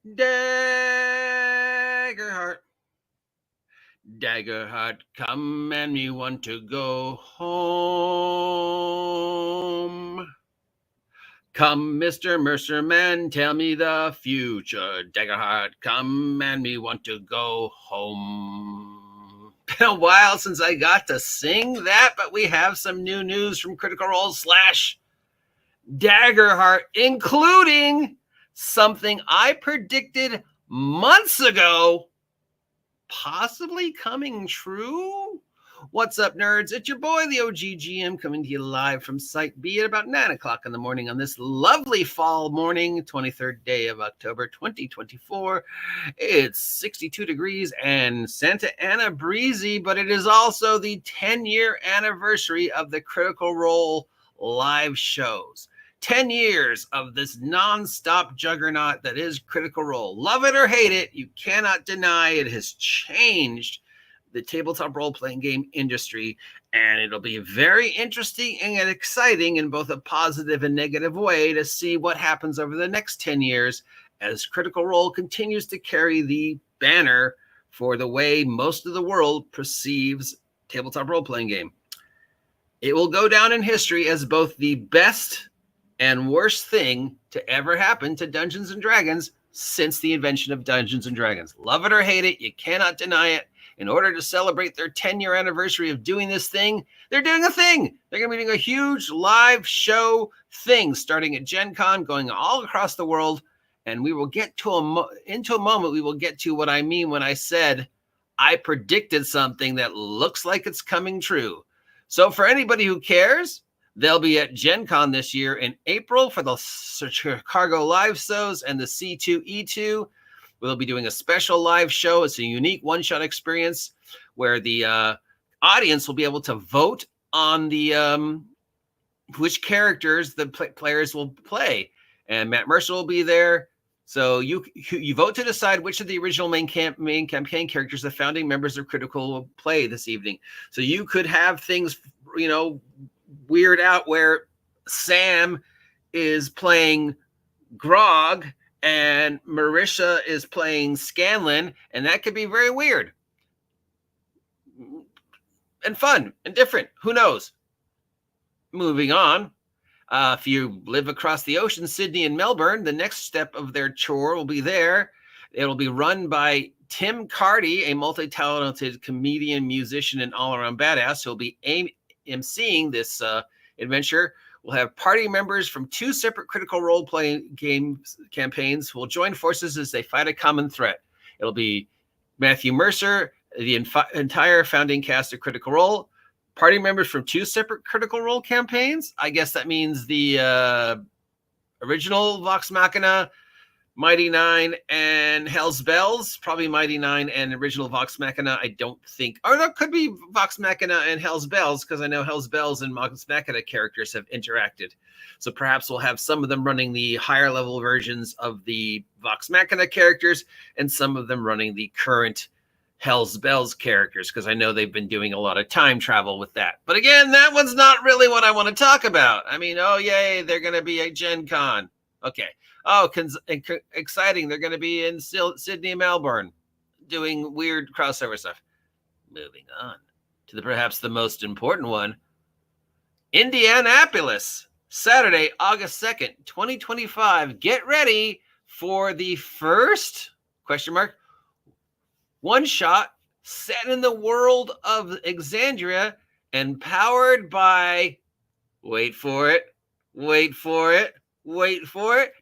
Daggerheart. Daggerheart, come and me want to go home. Come, Mr. Mercer Man, tell me the future. Daggerheart, come and me want to go home. Been a while since I got to sing that, but we have some new news from Critical Role / Daggerheart, including something I predicted months ago possibly coming true. What's up, nerds? It's your boy, the OGGM, coming to you live from Site B at about 9 o'clock in the morning on this lovely fall morning, 23rd day of October, 2024. It's 62 degrees and Santa Ana breezy, but it is also the 10-year anniversary of the Critical Role live shows. 10 years of this non-stop juggernaut that is Critical Role. Love it or hate it, you cannot deny it has changed the tabletop role-playing game industry, and it'll be very interesting and exciting in both a positive and negative way to see what happens over the next 10 years as Critical Role continues to carry the banner for the way most of the world perceives tabletop role-playing game. It will go down in history as both the best and worst thing to ever happen to Dungeons & Dragons since the invention of Dungeons & Dragons. Love it or hate it, you cannot deny it. In order to celebrate their 10-year anniversary of doing this thing, they're doing a thing. They're going to be doing a huge live show thing starting at Gen Con, going all across the world. And we will get to into a moment, we will get to what I mean when I said I predicted something that looks like it's coming true. So for anybody who cares, they'll be at Gen Con this year in April for the Chicago live shows and the C2E2. We'll be doing a special live show. It's a unique one-shot experience where the audience will be able to vote on the which characters the players will play. And Matt Mercer will be there. So you vote to decide which of the original main campaign characters the founding members of Critical will play this evening. So you could have things, weird out where Sam is playing Grog and Marisha is playing Scanlan, and that could be very weird and fun and different. Who knows? Moving on. If you live across the ocean, Sydney and Melbourne, the next step of their chore will be there. It'll be run by Tim Carty, a multi-talented comedian, musician, and all-around badass who'll be emceeing this adventure. We'll have party members from 2 separate Critical Role-playing game campaigns who will join forces as they fight a common threat. It'll be Matthew Mercer, the entire founding cast of Critical Role, party members from 2 separate Critical Role campaigns. I guess that means the original Vox Machina, Mighty Nine, and Hell's Bells. Probably Mighty Nine and original Vox Machina, I don't think. Or that could be Vox Machina and Hell's Bells, because I know Hell's Bells and Vox Machina characters have interacted. So perhaps we'll have some of them running the higher level versions of the Vox Machina characters and some of them running the current Hell's Bells characters, because I know they've been doing a lot of time travel with that. But again, that one's not really what I want to talk about. I mean, oh, yay, they're going to be at Gen Con. Okay. Oh, exciting. They're going to be in Sydney and Melbourne doing weird crossover stuff. Moving on to perhaps the most important one. Indianapolis, Saturday, August 2nd, 2025. Get ready for the first, one-shot set in the world of Exandria and powered by, wait for it, Daggerheart,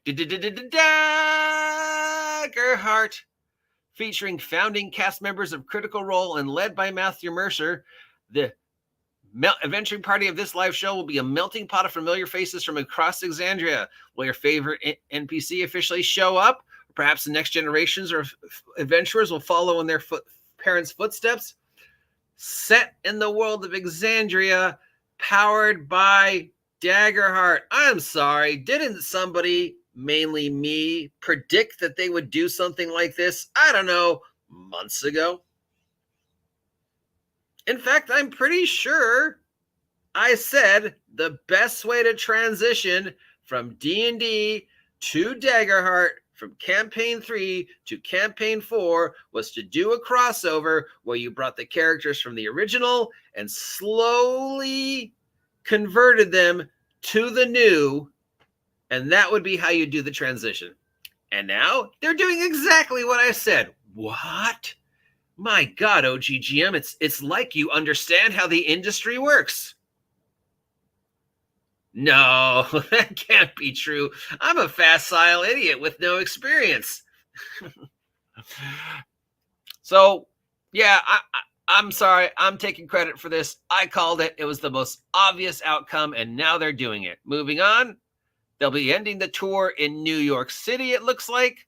featuring founding cast members of Critical Role and led by Matthew Mercer. The adventuring party of this live show will be a melting pot of familiar faces from across Exandria. Will your favorite NPC officially show up? Perhaps the next generations or adventurers will follow in their parents' footsteps. Set in the world of Exandria, powered by Daggerheart. I'm sorry, didn't somebody, mainly me, predict that they would do something like this? I don't know, months ago. In fact, I'm pretty sure I said the best way to transition from D&D to Daggerheart from campaign 3 to campaign 4 was to do a crossover where you brought the characters from the original and slowly converted them to the new, and that would be how you do the transition. And now they're doing exactly what I said. What? My God, OGGM, it's like you understand how the industry works. No, that can't be true. I'm a facile idiot with no experience. So, yeah, I'm sorry. I'm taking credit for this. I called it. It was the most obvious outcome, and now they're doing it. Moving on, they'll be ending the tour in New York City, it looks like,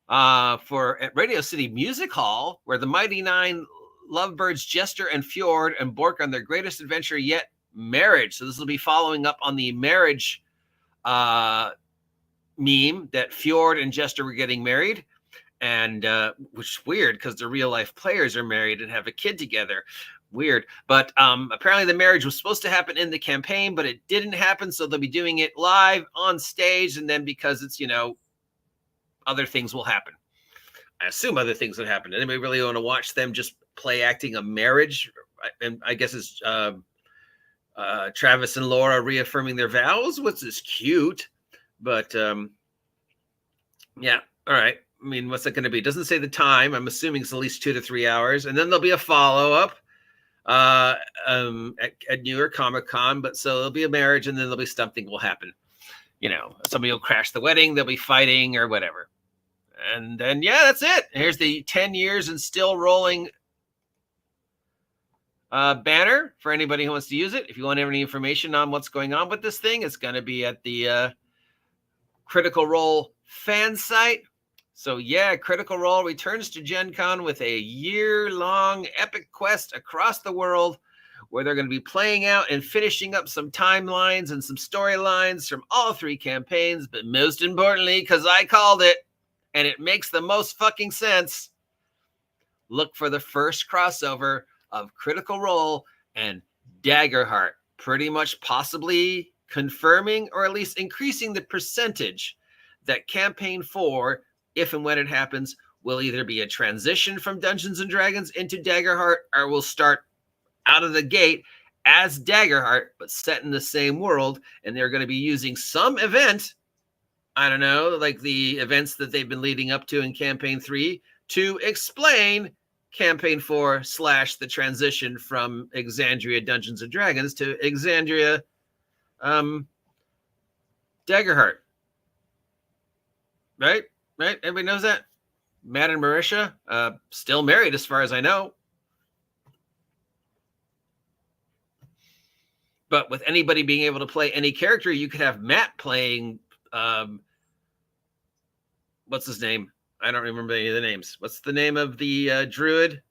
at Radio City Music Hall, where the Mighty Nine, Lovebirds, Jester, and Fjord embark on their greatest adventure yet, Marriage. So this will be following up on the Marriage meme that Fjord and Jester were getting married, and which is weird because the real life players are married and have a kid together. Weird. But apparently the marriage was supposed to happen in the campaign, but it didn't happen. So they'll be doing it live on stage. And then because it's, other things will happen. I assume other things would happen. Anybody really want to watch them just play acting a marriage? And I guess it's Travis and Laura reaffirming their vows, which is cute. But yeah, all right. I mean, what's that going to be? It doesn't say the time. I'm assuming it's at least 2 to 3 hours. And then there'll be a follow-up at New York Comic Con. But so there'll be a marriage, and then there'll be something will happen. Somebody will crash the wedding. They'll be fighting or whatever. And then, yeah, that's it. Here's the 10 years and still rolling banner for anybody who wants to use it. If you want any information on what's going on with this thing, it's going to be at the Critical Role fan site. So yeah, Critical Role returns to Gen Con with a year-long epic quest across the world where they're going to be playing out and finishing up some timelines and some storylines from all 3 campaigns. But most importantly, because I called it, and it makes the most fucking sense, look for the first crossover of Critical Role and Daggerheart, pretty much possibly confirming or at least increasing the percentage that campaign 4, if and when it happens, will either be a transition from Dungeons and Dragons into Daggerheart, or will start out of the gate as Daggerheart, but set in the same world. And they're going to be using some event, I don't know, like the events that they've been leading up to in campaign 3 to explain campaign 4 / the transition from Exandria Dungeons and Dragons to Exandria Daggerheart. Right? Everybody knows that? Matt and Marisha, still married as far as I know. But with anybody being able to play any character, you could have Matt playing, what's his name? I don't remember any of the names. What's the name of the druid?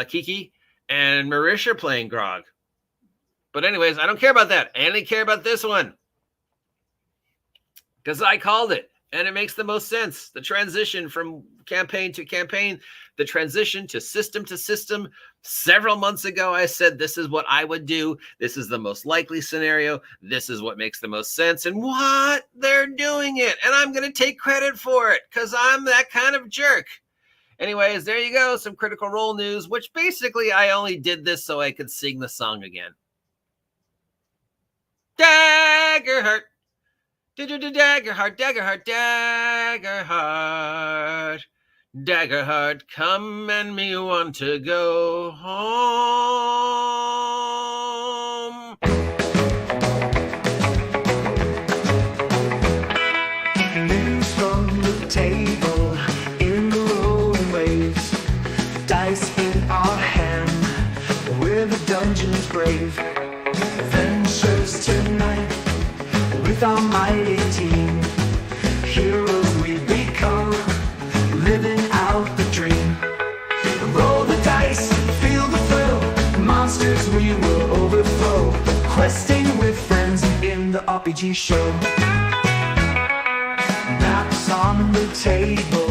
Kiki. And Marisha playing Grog. But anyways, I don't care about that. I only care about this one. Because I called it. And it makes the most sense. The transition from campaign to campaign, the transition to system. Several months ago, I said, this is what I would do. This is the most likely scenario. This is what makes the most sense. And what? They're doing it. And I'm going to take credit for it because I'm that kind of jerk. Anyways, there you go. Some Critical Role news, which basically I only did this so I could sing the song again. Daggerheart. Daggerheart, Daggerheart, Daggerheart, Daggerheart, come and me want to go home. News from the table in the rolling waves, dice in our hand, we're the dungeon's brave. Adventures tonight with our mighty team, heroes we become, living out the dream. Roll the dice, feel the thrill, monsters we will overthrow, questing with friends in the RPG show. Maps on the table,